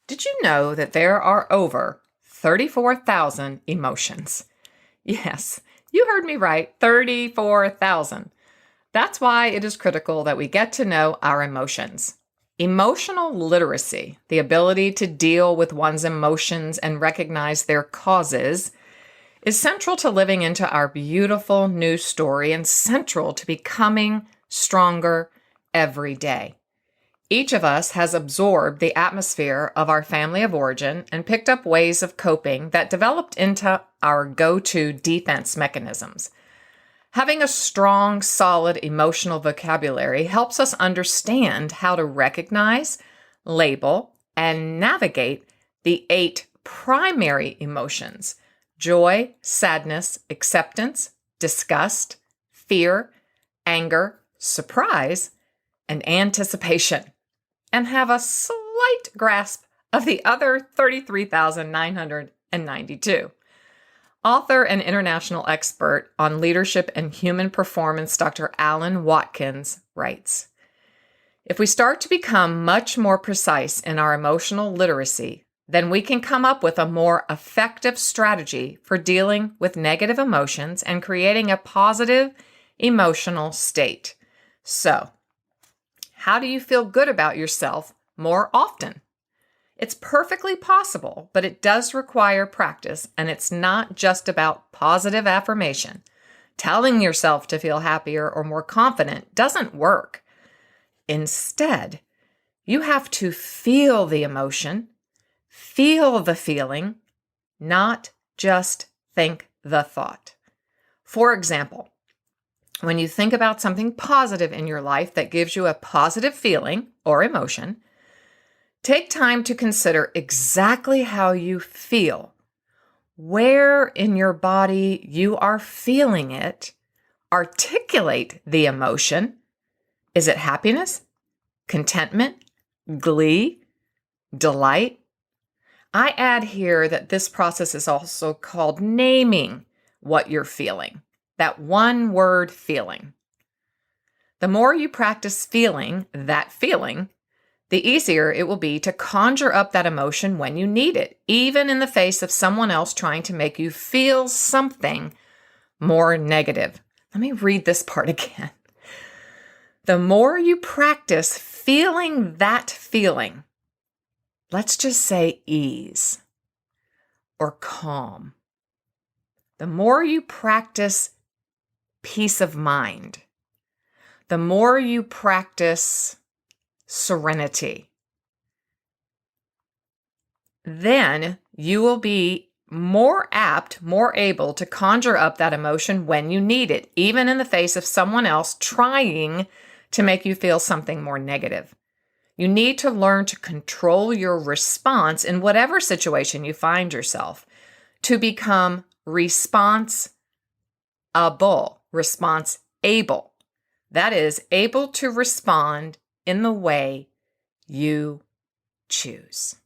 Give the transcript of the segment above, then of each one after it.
Did you know that there are over 34,000 emotions? Yes, you heard me right, 34,000. That's why it is critical that we get to know our emotions. Emotional literacy, the ability to deal with one's emotions and recognize their causes, is central to living into our beautiful new story and central to becoming stronger every day. Each of us has absorbed the atmosphere of our family of origin and picked up ways of coping that developed into our go-to defense mechanisms. Having a strong, solid emotional vocabulary helps us understand how to recognize, label, and navigate the 8 primary emotions: joy, sadness, acceptance, disgust, fear, anger, surprise, and anticipation, and have a slight grasp of the other 33,992. Author and international expert on leadership and human performance, Dr. Alan Watkins, writes, "If we start to become much more precise in our emotional literacy, then we can come up with a more effective strategy for dealing with negative emotions and creating a positive emotional state." So, how do you feel good about yourself more often? It's perfectly possible, but it does require practice, and it's not just about positive affirmation. Telling yourself to feel happier or more confident doesn't work. Instead, you have to feel the emotion, feel the feeling, not just think the thought. For example, when you think about something positive in your life that gives you a positive feeling or emotion, take time to consider exactly how you feel, where in your body you are feeling it, articulate the emotion. Is it happiness, contentment, glee, delight? I add here that this process is also called naming what you're feeling, that one word feeling. The more you practice feeling that feeling, the easier it will be to conjure up that emotion when you need it, even in the face of someone else trying to make you feel something more negative. Let me read this part again. The more you practice feeling that feeling, let's just say ease or calm. The more you practice peace of mind, the more you practice serenity, then you will be more apt, more able to conjure up that emotion when you need it, even in the face of someone else trying to make you feel something more negative. You need to learn to control your response in whatever situation you find yourself to become response-able. That is, able to respond in the way you choose.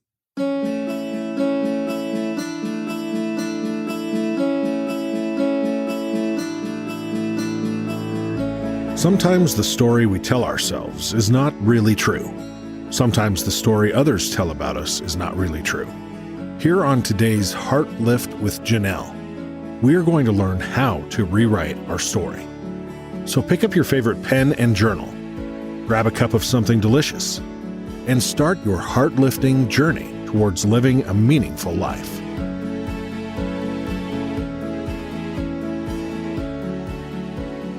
Sometimes the story we tell ourselves is not really true. Sometimes the story others tell about us is not really true. Here on today's Heartlift with Janell, we are going to learn how to rewrite our story. So pick up your favorite pen and journal, grab a cup of something delicious, and start your heart-lifting journey towards living a meaningful life.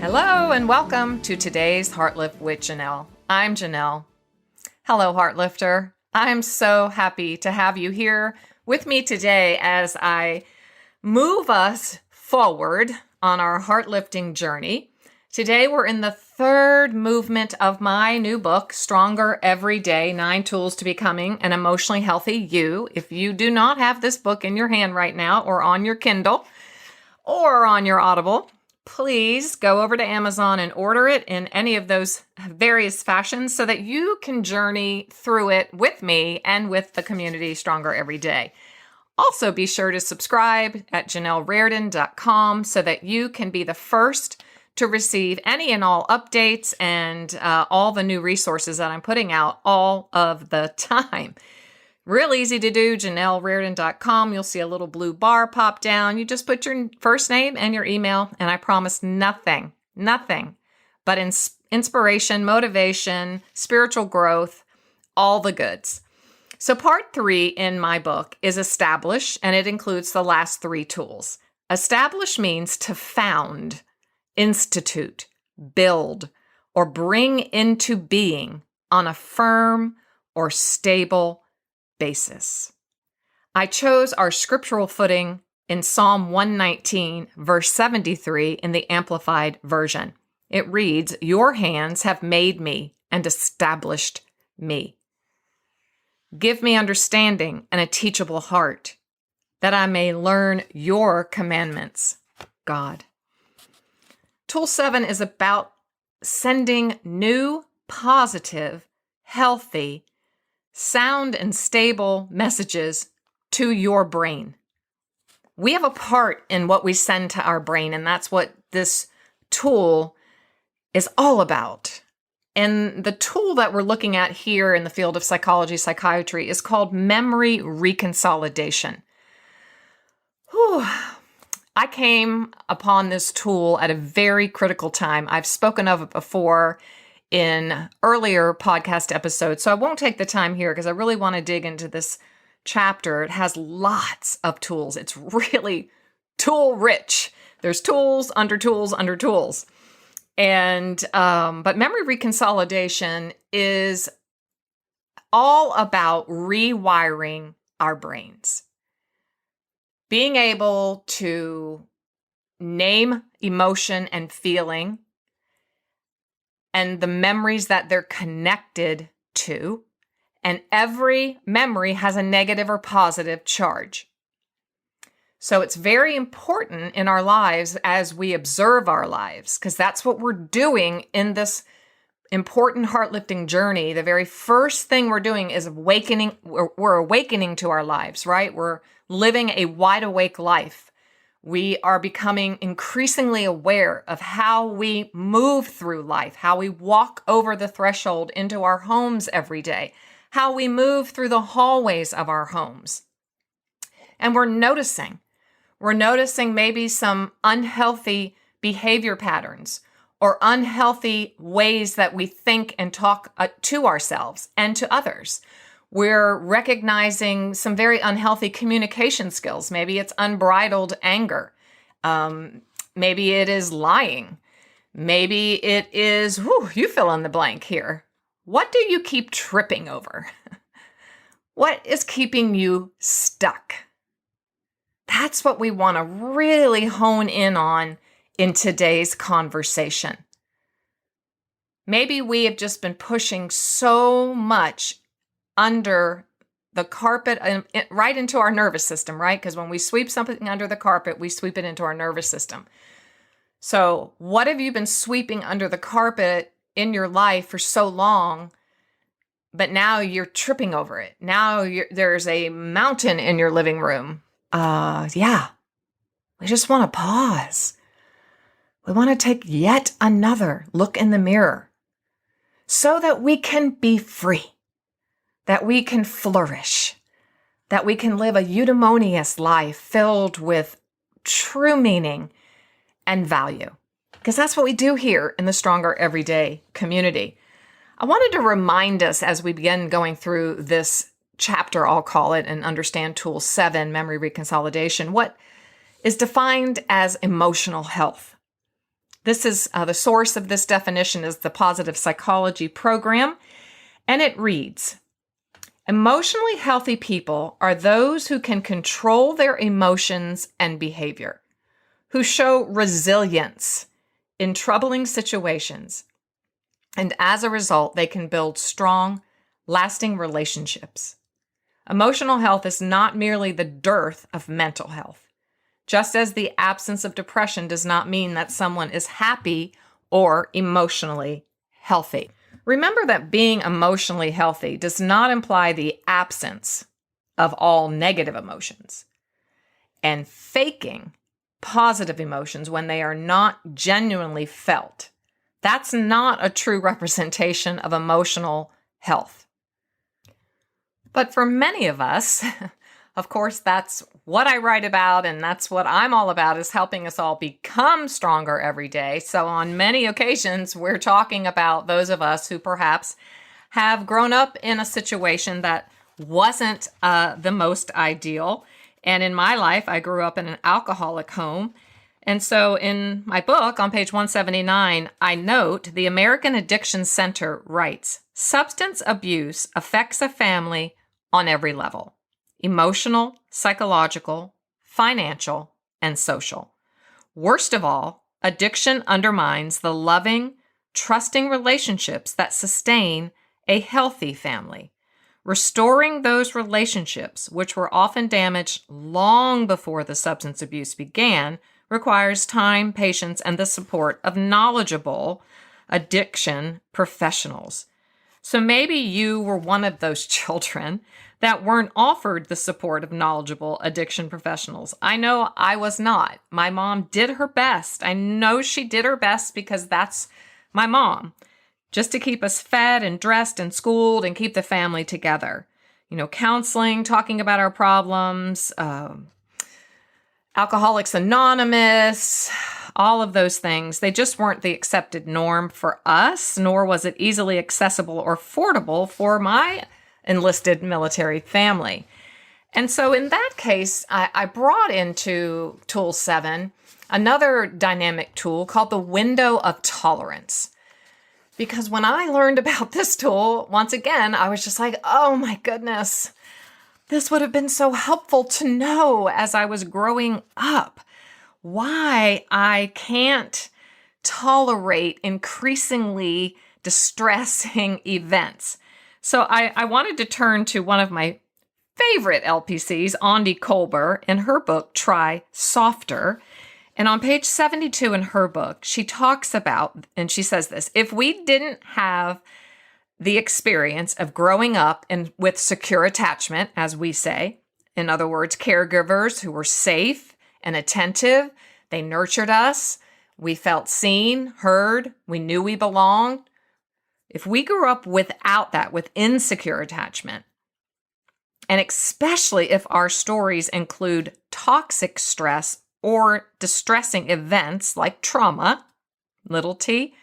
Hello and welcome to today's Heartlift with Janell. I'm Janell. Hello, Heartlifter. I'm so happy to have you here with me today as I move us forward on our heart-lifting journey. Today, we're in the third movement of my new book, Stronger Every Day, 9 Tools to Becoming an Emotionally Healthy You. If you do not have this book in your hand right now or on your Kindle or on your Audible, please go over to Amazon and order it in any of those various fashions so that you can journey through it with me and with the community Stronger Every Day. Also, be sure to subscribe at janellreardon.com so that you can be the first to receive any and all updates and all the new resources that I'm putting out all of the time. Real easy to do, janellreardon.com. You'll see a little blue bar pop down. You just put your first name and your email, and I promise nothing but inspiration, motivation, spiritual growth, all the goods. So part 3 in my book is establish, and it includes the last 3 tools. Establish means to found, institute, build, or bring into being on a firm or stable basis. I chose our scriptural footing in Psalm 119, verse 73 in the Amplified Version. It reads, "Your hands have made me and established me. Give me understanding and a teachable heart, that I may learn your commandments, God." Tool 7 is about sending new, positive, healthy, sound and stable messages to your brain. We have a part in what we send to our brain, and that's what this tool is all about. And the tool that we're looking at here in the field of psychology, psychiatry is called memory reconsolidation. Whew. I came upon this tool at a very critical time. I've spoken of it before in earlier podcast episodes, so I won't take the time here because I really want to dig into this chapter. It has lots of tools. It's really tool rich. There's tools under tools under tools. And, but memory reconsolidation is all about rewiring our brains. Being able to name emotion and feeling and the memories that they're connected to. And every memory has a negative or positive charge. So it's very important in our lives as we observe our lives, because that's what we're doing in this important heart lifting journey. The very first thing we're doing is awakening. We're awakening to our lives, right? We're living a wide awake life. We are becoming increasingly aware of how we move through life, how we walk over the threshold into our homes every day, how we move through the hallways of our homes. And we're noticing maybe some unhealthy behavior patterns or unhealthy ways that we think and talk to ourselves and to others. We're recognizing some very unhealthy communication skills. Maybe it's unbridled anger. Maybe it is lying. Maybe it is, you fill in the blank here. What do you keep tripping over? What is keeping you stuck? That's what we want to really hone in on in today's conversation. Maybe we have just been pushing so much under the carpet and right into our nervous system, right? Because when we sweep something under the carpet, we sweep it into our nervous system. So what have you been sweeping under the carpet in your life for so long, but now you're tripping over it? Now there's a mountain in your living room. We just want to pause. We want to take yet another look in the mirror so that we can be free, that we can flourish, that we can live a eudaimonious life filled with true meaning and value. Because that's what we do here in the Stronger Everyday community. I wanted to remind us as we begin going through this chapter, I'll call it, and understand Tool 7, Memory Reconsolidation, what is defined as emotional health. This is the source of this definition is the Positive Psychology Program, and it reads, emotionally healthy people are those who can control their emotions and behavior, who show resilience in troubling situations, and as a result, they can build strong, lasting relationships. Emotional health is not merely the dearth of mental health, just as the absence of depression does not mean that someone is happy or emotionally healthy. Remember that being emotionally healthy does not imply the absence of all negative emotions. And faking positive emotions when they are not genuinely felt, that's not a true representation of emotional health. But for many of us, of course, that's what I write about, and that's what I'm all about, is helping us all become stronger every day. So on many occasions, we're talking about those of us who perhaps have grown up in a situation that wasn't the most ideal. And in my life, I grew up in an alcoholic home. And so in my book on page 179, I note the American Addiction Center writes, substance abuse affects a family on every level: emotional, psychological, financial, and social. Worst of all, addiction undermines the loving, trusting relationships that sustain a healthy family. Restoring those relationships, which were often damaged long before the substance abuse began, requires time, patience, and the support of knowledgeable addiction professionals. So maybe you were one of those children that weren't offered the support of knowledgeable addiction professionals. I know I was not. My mom did her best. I know she did her best because that's my mom, just to keep us fed and dressed and schooled and keep the family together. You know, counseling, talking about our problems, Alcoholics Anonymous, all of those things. They just weren't the accepted norm for us, nor was it easily accessible or affordable for my enlisted military family. And so in that case, I brought into Tool 7 another dynamic tool called the window of tolerance. Because when I learned about this tool, once again, I was just like, oh my goodness, this would have been so helpful to know as I was growing up. Why I can't tolerate increasingly distressing events. So I wanted to turn to one of my favorite LPCs, Andi Kolber, in her book, Try Softer. And on page 72 in her book, she talks about, and she says this, if we didn't have the experience of growing up with secure attachment, as we say, in other words, caregivers who were safe and attentive, they nurtured us, we felt seen, heard, we knew we belonged. If we grew up without that, with insecure attachment, and especially if our stories include toxic stress or distressing events like trauma, little t,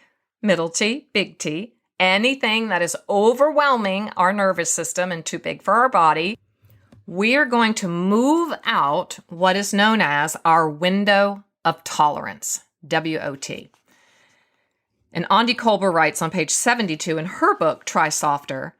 middle T, big T, anything that is overwhelming our nervous system and too big for our body, we are going to move out what is known as our window of tolerance, WOT. And Andi Kolber writes on page 72 in her book, Try Softer,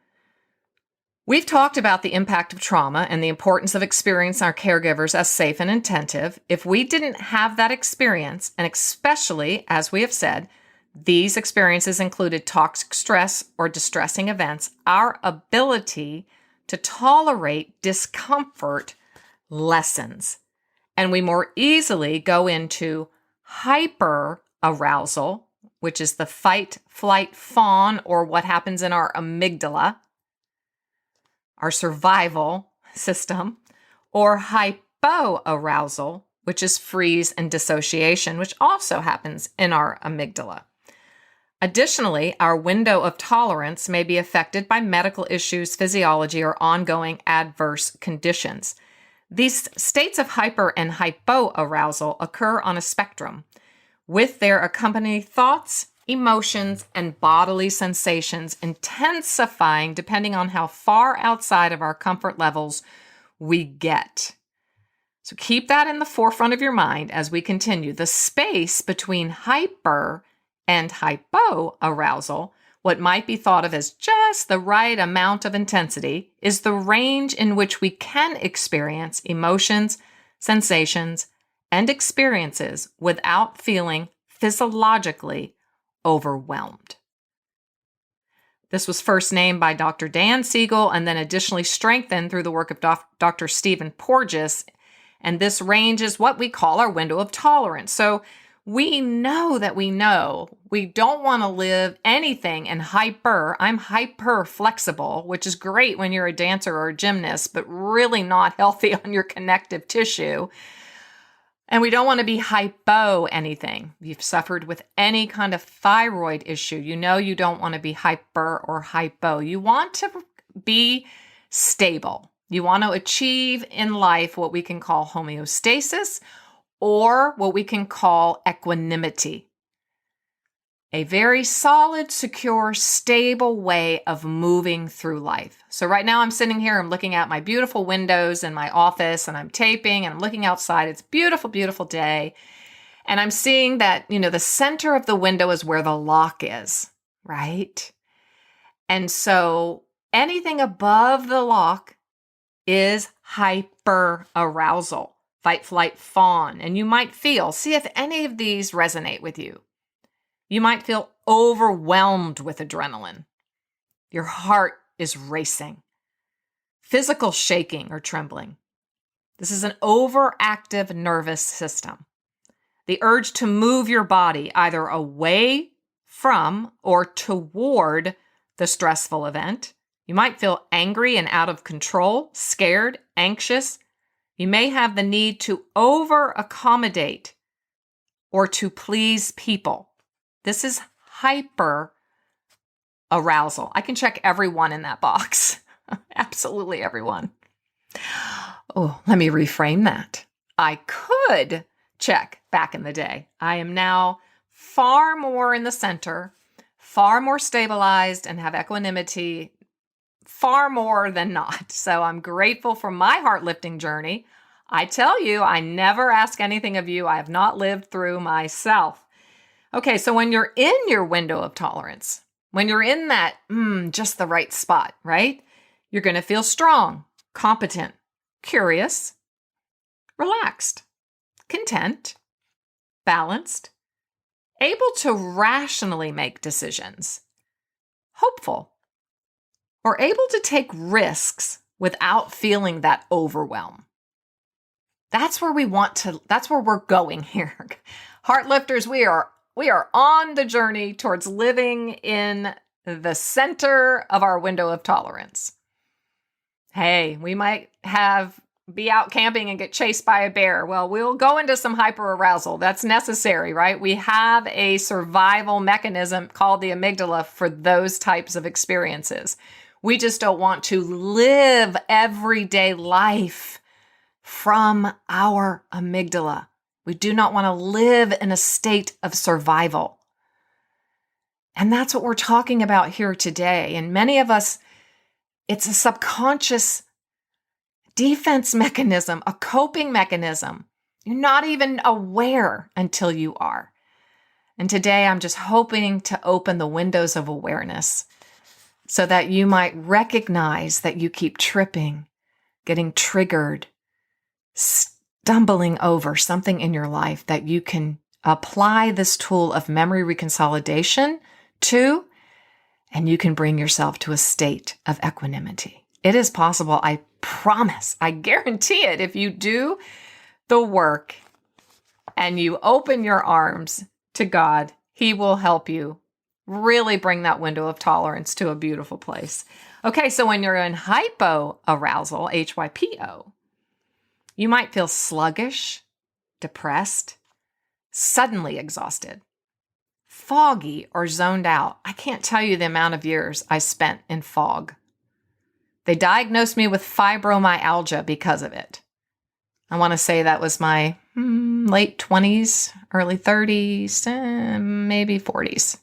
we've talked about the impact of trauma and the importance of experiencing our caregivers as safe and attentive. If we didn't have that experience, and especially, as we have said, these experiences included toxic stress or distressing events, our ability to tolerate discomfort lessens. And we more easily go into hyperarousal, which is the fight, flight, fawn, or what happens in our amygdala, our survival system, or hypoarousal, which is freeze and dissociation, which also happens in our amygdala. Additionally, our window of tolerance may be affected by medical issues, physiology, or ongoing adverse conditions. These states of hyper and hypoarousal occur on a spectrum, with their accompanying thoughts, emotions, and bodily sensations intensifying depending on how far outside of our comfort levels we get. So keep that in the forefront of your mind as we continue. The space between hyper and hypoarousal, what might be thought of as just the right amount of intensity, is the range in which we can experience emotions, sensations, and experiences without feeling physiologically overwhelmed. This was first named by Dr. Dan Siegel and then additionally strengthened through the work of Dr. Stephen Porges. And this range is what we call our window of tolerance. So we know that we don't want to live anything in I'm hyper flexible, which is great when you're a dancer or a gymnast, but really not healthy on your connective tissue. And we don't want to be hypo anything. If you've suffered with any kind of thyroid issue, you know you don't want to be hyper or hypo. You want to be stable. You want to achieve in life what we can call homeostasis or what we can call equanimity. A very solid, secure, stable way of moving through life. So right now I'm sitting here, I'm looking at my beautiful windows in my office and I'm taping and I'm looking outside. It's a beautiful, beautiful day. And I'm seeing that, the center of the window is where the lock is, right? And so anything above the lock is hyperarousal, fight, flight, fawn. And you might see if any of these resonate with you. You might feel overwhelmed with adrenaline. Your heart is racing. Physical shaking or trembling. This is an overactive nervous system. The urge to move your body either away from or toward the stressful event. You might feel angry and out of control, scared, anxious. You may have the need to over-accommodate or to please people. This is hyper arousal. I can check everyone in that box. Absolutely everyone. Oh, let me reframe that. I could check back in the day. I am now far more in the center, far more stabilized, and have equanimity far more than not. So I'm grateful for my heart lifting journey. I tell you, I never ask anything of you I have not lived through myself. Okay, so when you're in your window of tolerance, when you're in that just the right spot, right? You're going to feel strong, competent, curious, relaxed, content, balanced, able to rationally make decisions, hopeful, or able to take risks without feeling that overwhelm. That's where we're going here. Heartlifters, we are on the journey towards living in the center of our window of tolerance. Hey, we might be out camping and get chased by a bear. Well, we'll go into some hyperarousal. That's necessary, right? We have a survival mechanism called the amygdala for those types of experiences. We just don't want to live everyday life from our amygdala. We do not want to live in a state of survival. And that's what we're talking about here today. And many of us, it's a subconscious defense mechanism, a coping mechanism. You're not even aware until you are. And today I'm just hoping to open the windows of awareness so that you might recognize that you keep tripping, getting triggered, stumbling over something in your life that you can apply this tool of memory reconsolidation to, and you can bring yourself to a state of equanimity. It is possible. I promise. I guarantee it. If you do the work and you open your arms to God, He will help you really bring that window of tolerance to a beautiful place. Okay, so when you're in hypoarousal, HYPO, you might feel sluggish, depressed, suddenly exhausted, foggy, or zoned out. I can't tell you the amount of years I spent in fog. They diagnosed me with fibromyalgia because of it. I want to say that was my late 20s, early 30s, maybe 40s.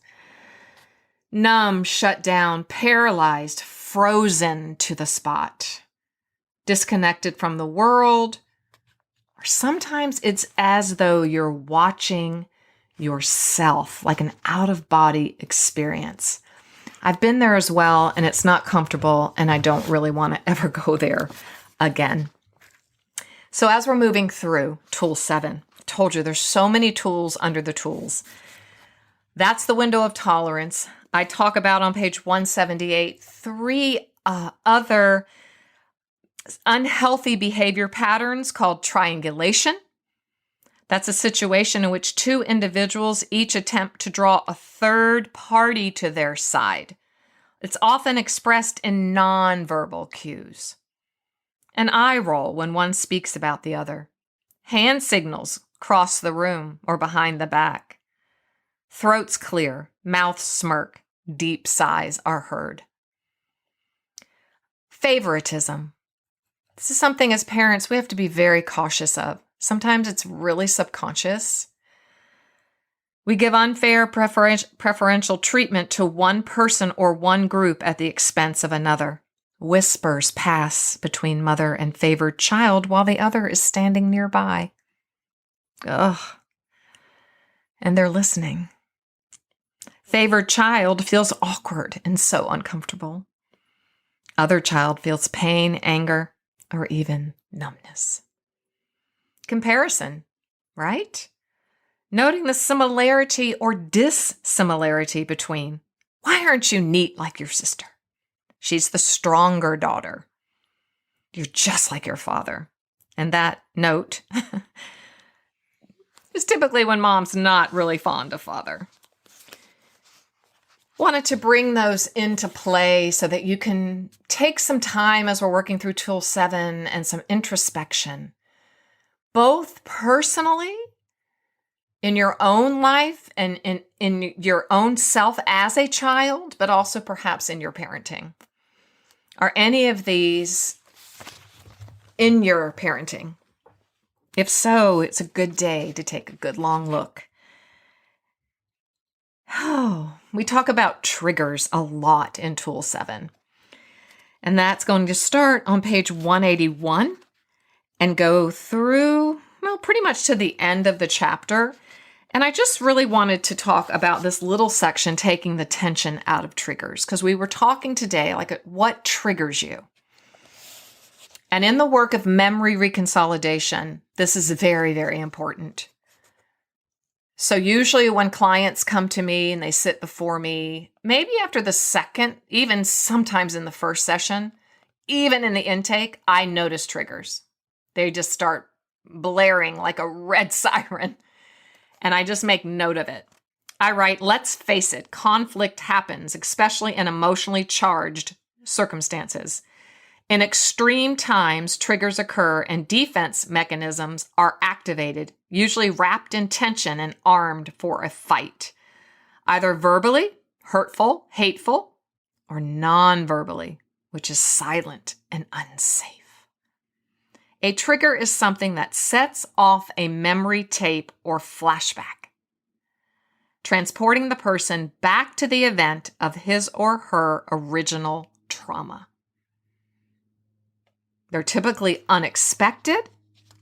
Numb, shut down, paralyzed, frozen to the spot, disconnected from the world, or sometimes it's as though you're watching yourself, like an out-of-body experience. I've been there as well, and it's not comfortable, and I don't really want to ever go there again. So as we're moving through Tool 7, I told you there's so many tools under the tools. That's the window of tolerance. I talk about on page 178 three other unhealthy behavior patterns called triangulation. That's a situation in which two individuals each attempt to draw a third party to their side. It's often expressed in nonverbal cues. An eye roll when one speaks about the other. Hand signals cross the room or behind the back. Throats clear, mouth smirk, deep sighs are heard. Favoritism. This is something as parents we have to be very cautious of. Sometimes it's really subconscious. We give unfair preferential treatment to one person or one group at the expense of another. Whispers pass between mother and favored child while the other is standing nearby. Ugh. And they're listening. Favored child feels awkward and so uncomfortable. Other child feels pain, anger, or even numbness. Comparison, right? Noting the similarity or dissimilarity between. Why aren't you neat like your sister? She's the stronger daughter. You're just like your father. And that note is typically when mom's not really fond of father. Wanted to bring those into play so that you can take some time as we're working through Tool 7 and some introspection, both personally in your own life and in your own self as a child, but also perhaps in your parenting. Are any of these in your parenting? If so, it's a good day to take a good long look. Oh, we talk about triggers a lot in Tool 7. And that's going to start on page 181 and go through, well, pretty much to the end of the chapter. And I just really wanted to talk about this little section, taking the tension out of triggers, because we were talking today, like, what triggers you? And in the work of memory reconsolidation, this is very, very important. So usually when clients come to me and they sit before me, maybe after the second, even sometimes in the first session, even in the intake, I notice triggers. They just start blaring like a red siren. And I just make note of it. I write, let's face it, conflict happens, especially in emotionally charged circumstances. In extreme times, triggers occur and defense mechanisms are activated, usually wrapped in tension and armed for a fight, either verbally, hurtful, hateful, or non-verbally, which is silent and unsafe. A trigger is something that sets off a memory tape or flashback, transporting the person back to the event of his or her original trauma. They're typically unexpected.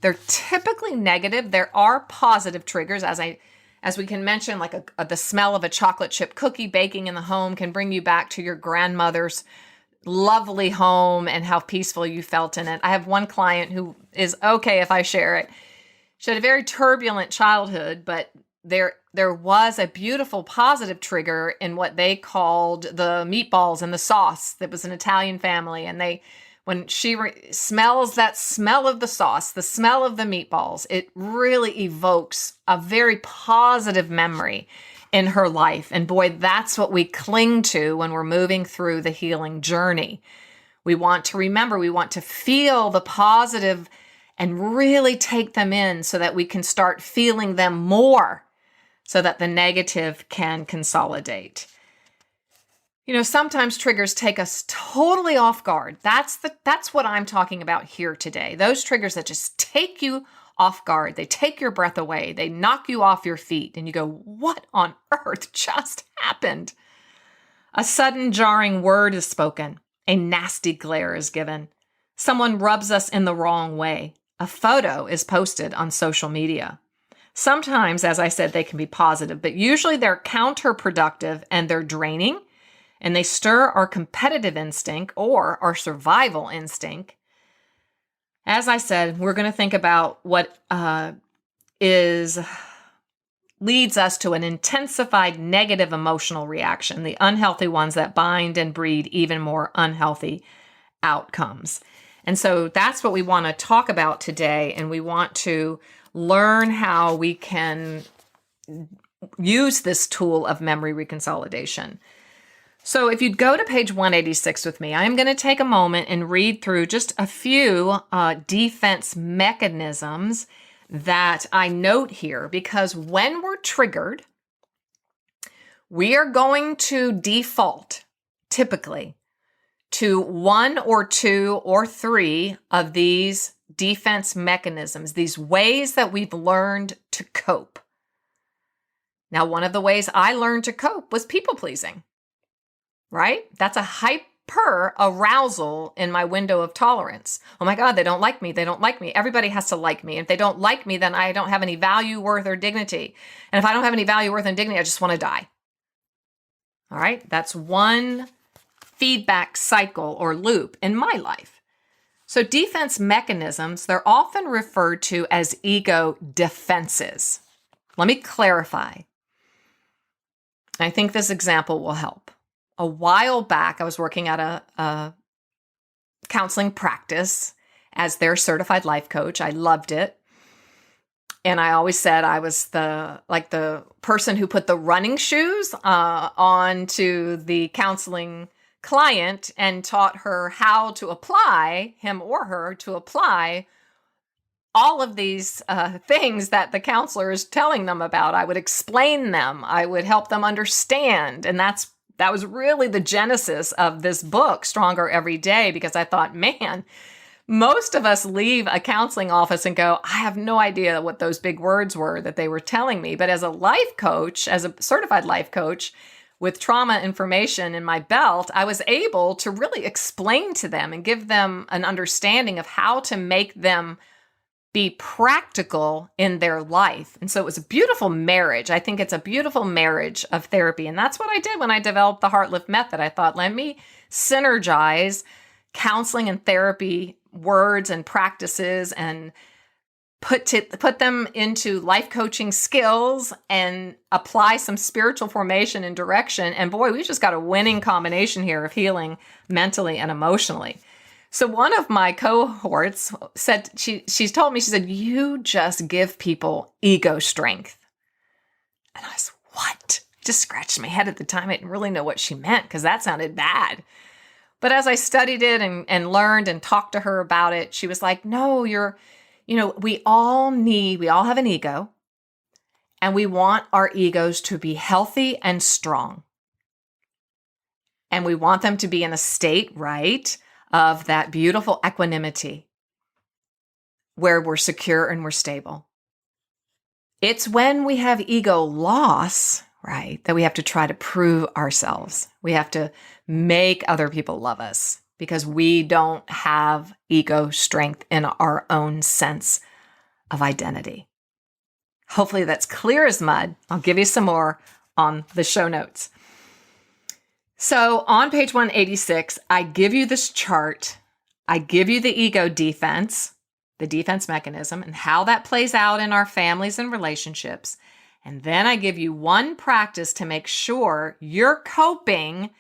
They're typically negative. There are positive triggers, as we can mention, like the smell of a chocolate chip cookie baking in the home can bring you back to your grandmother's lovely home and how peaceful you felt in it. I have one client who is okay if I share it. She had a very turbulent childhood, but there was a beautiful positive trigger in what they called the meatballs and the sauce. That was an Italian family, and when she smells that smell of the sauce, the smell of the meatballs, it really evokes a very positive memory in her life. And boy, that's what we cling to when we're moving through the healing journey. We want to remember, we want to feel the positive and really take them in so that we can start feeling them more so that the negative can consolidate. You know, sometimes triggers take us totally off guard. That's what I'm talking about here today. Those triggers that just take you off guard. They take your breath away. They knock you off your feet and you go, what on earth just happened? A sudden jarring word is spoken. A nasty glare is given. Someone rubs us in the wrong way. A photo is posted on social media. Sometimes, as I said, they can be positive, but usually they're counterproductive and they're draining. And they stir our competitive instinct or our survival instinct. As I said, we're going to think about what leads us to an intensified negative emotional reaction, the unhealthy ones that bind and breed even more unhealthy outcomes. And so that's what we want to talk about today. And we want to learn how we can use this tool of memory reconsolidation. So if you'd go to page 186 with me, I'm going to take a moment and read through just a few defense mechanisms that I note here, because when we're triggered, we are going to default typically to one or two or three of these defense mechanisms, these ways that we've learned to cope. Now, one of the ways I learned to cope was people pleasing, right? That's a hyper arousal in my window of tolerance. Oh my God, they don't like me. They don't like me. Everybody has to like me. If they don't like me, then I don't have any value, worth, or dignity. And if I don't have any value, worth, and dignity, I just want to die. All right. That's one feedback cycle or loop in my life. So defense mechanisms, they're often referred to as ego defenses. Let me clarify. I think this example will help. A while back, I was working at a counseling practice as their certified life coach. I loved it. And I always said I was the person who put the running shoes onto the counseling client and taught her how to apply, him or her, to apply all of these things that the counselor is telling them about. I would explain them. I would help them understand. And that was really the genesis of this book, Stronger Every Day, because I thought, man, most of us leave a counseling office and go, I have no idea what those big words were that they were telling me. But as a life coach, as a certified life coach, with trauma information in my belt, I was able to really explain to them and give them an understanding of how to make them be practical in their life. And so it was a beautiful marriage. I think it's a beautiful marriage of therapy. And that's what I did when I developed the Heartlift method. I thought, let me synergize counseling and therapy words and practices and put them into life coaching skills and apply some spiritual formation and direction. And boy, we just got a winning combination here of healing mentally and emotionally. So one of my cohorts said, she's told me, she said, you just give people ego strength. And I was, what? Just scratched my head at the time. I didn't really know what she meant because that sounded bad. But as I studied it and learned and talked to her about it, she was like, no, we all have an ego, and we want our egos to be healthy and strong. And we want them to be in a state, right, of that beautiful equanimity where we're secure and we're stable. It's when we have ego loss, right, that we have to try to prove ourselves. We have to make other people love us because we don't have ego strength in our own sense of identity. Hopefully that's clear as mud. I'll give you some more on the show notes. So on page 186, I give you this chart. I give you the ego defense, the defense mechanism, and how that plays out in our families and relationships. And then I give you one practice to make sure you're coping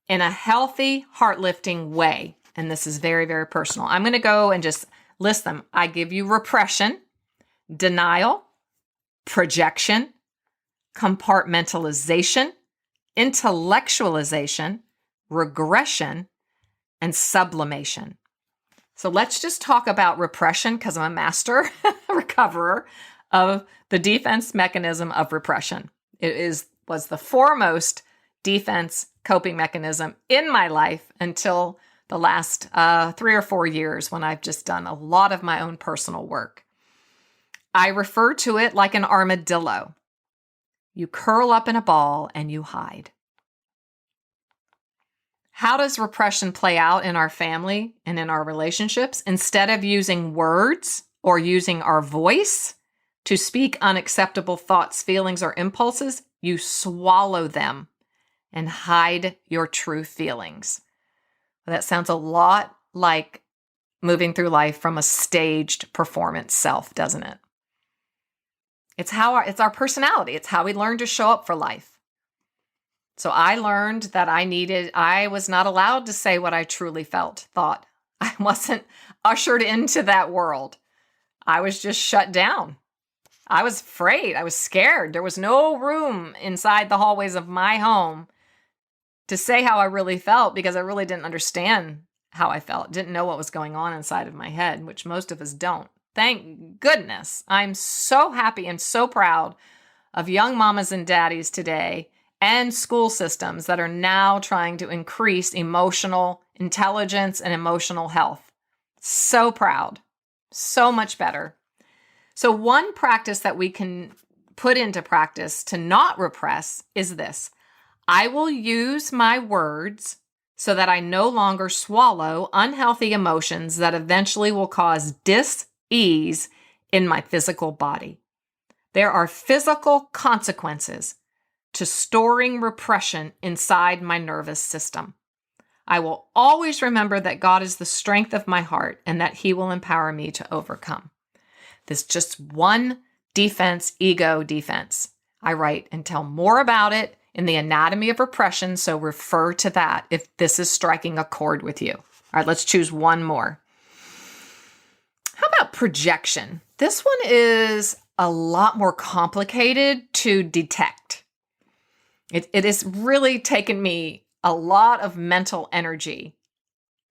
in a healthy, heart-lifting way. And this is very, very personal. I'm going to go and just list them. I give you repression, denial, projection, compartmentalization, intellectualization, regression, and sublimation. So let's just talk about repression because I'm a master recoverer of the defense mechanism of repression. It was the foremost defense coping mechanism in my life until the last 3 or 4 years when I've just done a lot of my own personal work. I refer to it like an armadillo. You curl up in a ball and you hide. How does repression play out in our family and in our relationships? Instead of using words or using our voice to speak unacceptable thoughts, feelings, or impulses, you swallow them and hide your true feelings. That sounds a lot like moving through life from a staged performance self, doesn't it? It's our personality. It's how we learn to show up for life. So I learned that I was not allowed to say what I truly thought. I wasn't ushered into that world. I was just shut down. I was afraid. I was scared. There was no room inside the hallways of my home to say how I really felt because I really didn't understand how I felt. Didn't know what was going on inside of my head, which most of us don't. Thank goodness. I'm so happy and so proud of young mamas and daddies today and school systems that are now trying to increase emotional intelligence, and emotional health. So proud. So much better. So one practice that we can put into practice to not repress is this. I will use my words so that I no longer swallow unhealthy emotions that eventually will cause dis-ease in my physical body. There are physical consequences to storing repression inside my nervous system. I will always remember that God is the strength of my heart and that He will empower me to overcome. This just one defense, ego defense. I write and tell more about it in the Anatomy of Repression, so refer to that if this is striking a chord with you. All right, let's choose one more. How about projection? This one is a lot more complicated to detect. It has really taken me a lot of mental energy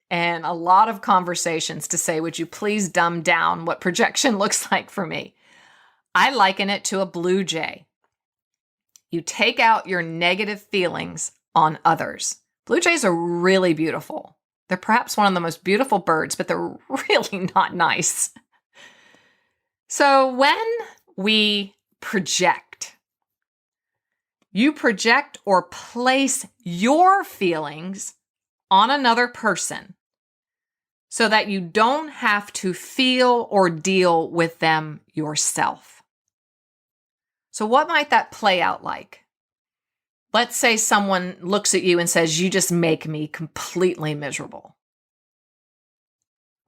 and a lot of conversations to say, would you please dumb down what projection looks like for me? I liken it to a blue jay. You take out your negative feelings on others. Blue jays are really beautiful. They're perhaps one of the most beautiful birds, but they're really not nice. So when we project, you project or place your feelings on another person so that you don't have to feel or deal with them yourself. So what might that play out like? Let's say someone looks at you and says, you just make me completely miserable.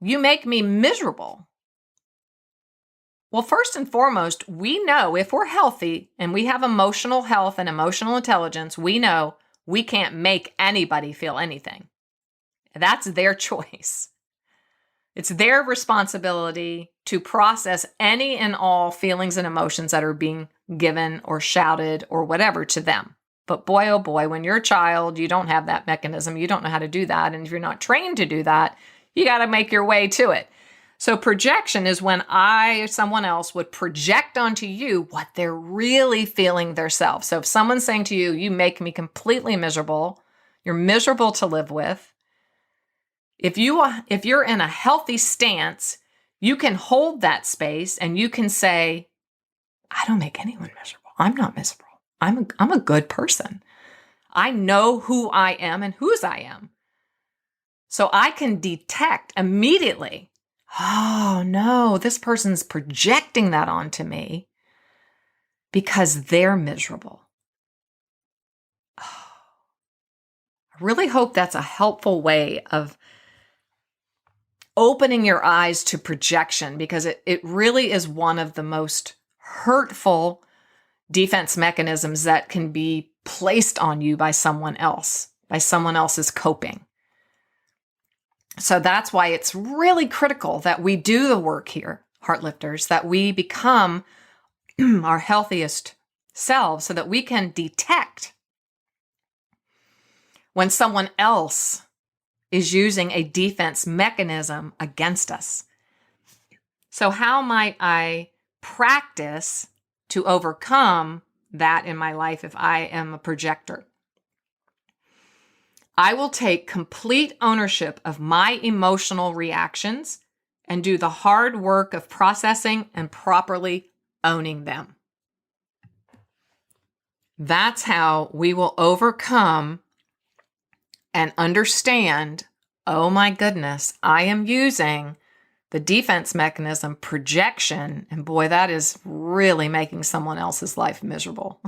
You make me miserable. Well, first and foremost, we know if we're healthy and we have emotional health and emotional intelligence, we know we can't make anybody feel anything. That's their choice. It's their responsibility to process any and all feelings and emotions that are being given or shouted or whatever to them. But boy, oh boy, when you're a child, you don't have that mechanism. You don't know how to do that. And if you're not trained to do that, you got to make your way to it. So projection is when I or someone else would project onto you what they're really feeling themselves. So if someone's saying to you, you make me completely miserable, you're miserable to live with. If you're in a healthy stance, you can hold that space and you can say, I don't make anyone miserable. I'm not miserable. I'm a good person. I know who I am and whose I am. So I can detect immediately, oh no, this person's projecting that onto me because they're miserable. Oh, I really hope that's a helpful way of opening your eyes to projection, because it really is one of the most hurtful defense mechanisms that can be placed on you by someone else, by someone else's coping. So that's why it's really critical that we do the work here, Heartlifters, that we become our healthiest selves so that we can detect when someone else is using a defense mechanism against us. So how might I practice to overcome that in my life if I am a projector? I will take complete ownership of my emotional reactions and do the hard work of processing and properly owning them. That's how we will overcome and understand, oh my goodness, I am using the defense mechanism projection, and boy, that is really making someone else's life miserable.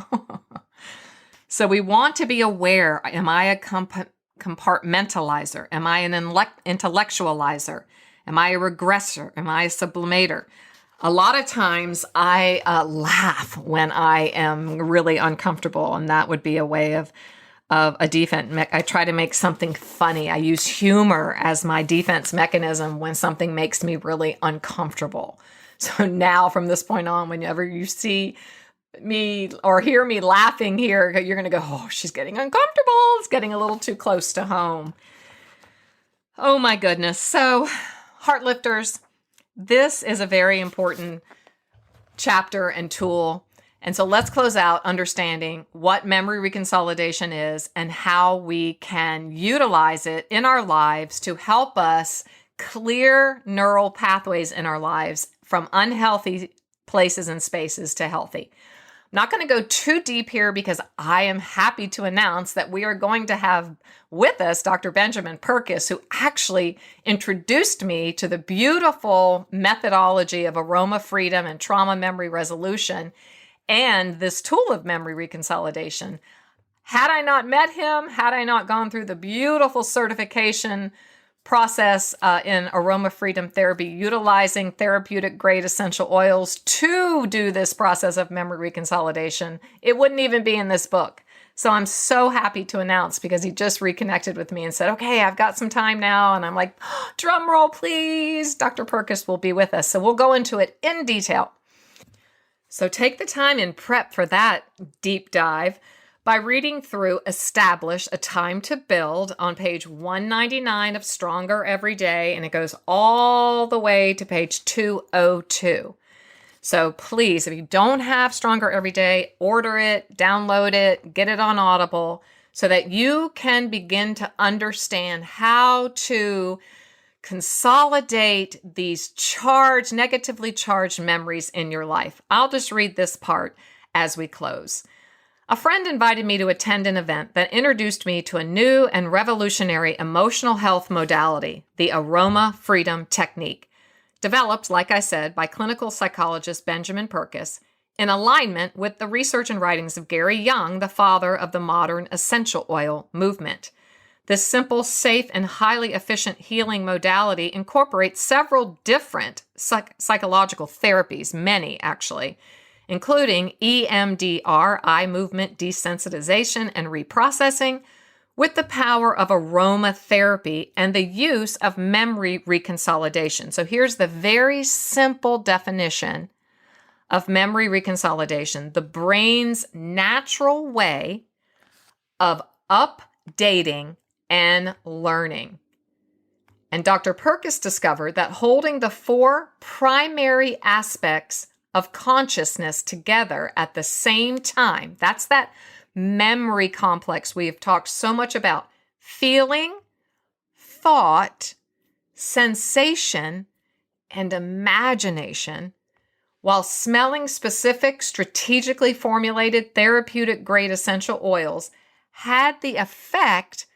So we want to be aware, am I a compartmentalizer? Am I an intellectualizer? Am I a regressor? Am I a sublimator? A lot of times I laugh when I am really uncomfortable, and that would be a way of a defense. I try to make something funny. I use humor as my defense mechanism when something makes me really uncomfortable. So now from this point on, whenever you see me or hear me laughing here, you're going to go, oh, she's getting uncomfortable. It's getting a little too close to home. Oh my goodness. So Heartlifters, this is a very important chapter and tool. And so let's close out understanding what memory reconsolidation is and how we can utilize it in our lives to help us clear neural pathways in our lives from unhealthy places and spaces to healthy. I'm not going to go too deep here because I am happy to announce that we are going to have with us Dr. Benjamin Purkis, who actually introduced me to the beautiful methodology of aroma freedom and trauma memory resolution and this tool of memory reconsolidation. Had I not met him, had I not gone through the beautiful certification process in aroma freedom therapy, utilizing therapeutic grade essential oils to do this process of memory reconsolidation, it wouldn't even be in this book. So I'm so happy to announce, because he just reconnected with me and said, okay, I've got some time now. And I'm like, drum roll, please. Dr. Purkis will be with us. So we'll go into it in detail. So take the time and prep for that deep dive by reading through Establish a Time to Build on page 199 of Stronger Every Day, and it goes all the way to page 202. So please, if you don't have Stronger Every Day, order it, download it, get it on Audible so that you can begin to understand how to consolidate these negatively charged memories in your life. I'll just read this part as we close. A friend invited me to attend an event that introduced me to a new and revolutionary emotional health modality, the aroma freedom technique, developed, like I said, by clinical psychologist Benjamin Purkis in alignment with the research and writings of Gary Young, the father of the modern essential oil movement. This simple, safe, and highly efficient healing modality incorporates several different psychological therapies, many actually, including EMDR, eye movement desensitization and reprocessing, with the power of aromatherapy and the use of memory reconsolidation. So here's the very simple definition of memory reconsolidation: the brain's natural way of updating and learning. And Dr. Purkis discovered that holding the four primary aspects of consciousness together at the same time, that's that memory complex we have talked so much about: feeling, thought, sensation, and imagination, while smelling specific, strategically formulated therapeutic grade essential oils, had the effect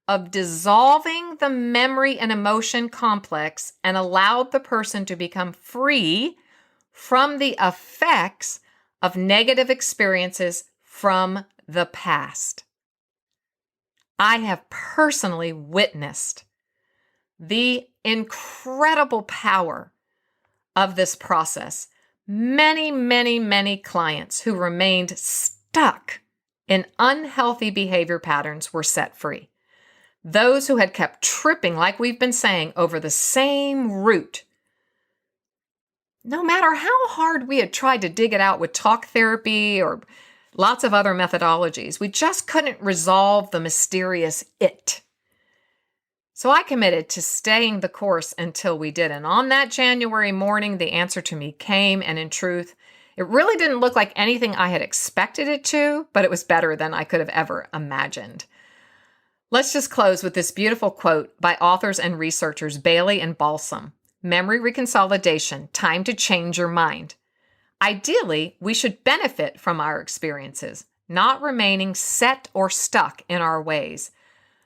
of dissolving the memory and emotion complex and allowed the person to become free from the effects of negative experiences from the past. I have personally witnessed the incredible power of this process. Many, many, many clients who remained stuck in unhealthy behavior patterns were set free. Those who had kept tripping, like we've been saying, over the same root, no matter how hard we had tried to dig it out with talk therapy or lots of other methodologies, we just couldn't resolve the mysterious it. So I committed to staying the course until we did. And on that January morning, the answer to me came, and in truth, it really didn't look like anything I had expected it to, but it was better than I could have ever imagined. Let's just close with this beautiful quote by authors and researchers Bailey and Balsam. Memory reconsolidation, time to change your mind. Ideally, we should benefit from our experiences, not remaining set or stuck in our ways,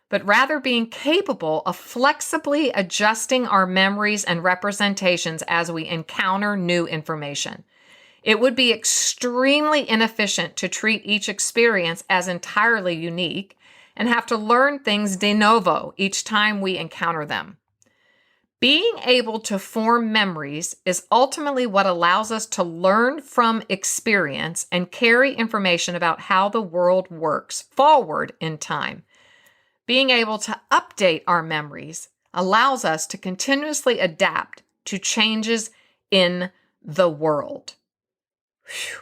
but rather being capable of flexibly adjusting our memories and representations as we encounter new information. It would be extremely inefficient to treat each experience as entirely unique and have to learn things de novo each time we encounter them. Being able to form memories is ultimately what allows us to learn from experience and carry information about how the world works forward in time. Being able to update our memories allows us to continuously adapt to changes in the world. Whew.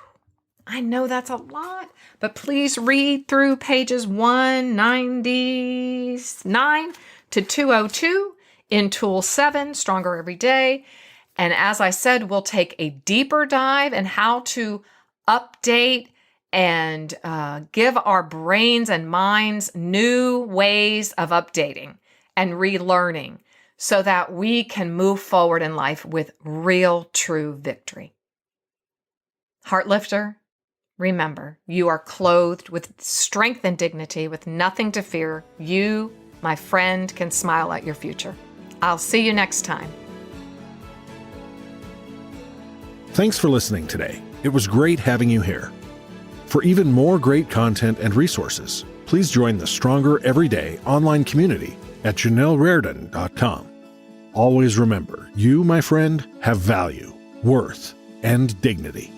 I know that's a lot, but please read through pages 199 to 202 in Tool 7, Stronger Every Day. And as I said, we'll take a deeper dive in how to update and give our brains and minds new ways of updating and relearning so that we can move forward in life with real, true victory. Heartlifter, remember, you are clothed with strength and dignity, with nothing to fear. You, my friend, can smile at your future. I'll see you next time. Thanks for listening today. It was great having you here. For even more great content and resources, please join the Stronger Everyday online community at janellreardon.com. Always remember, you, my friend, have value, worth, and dignity.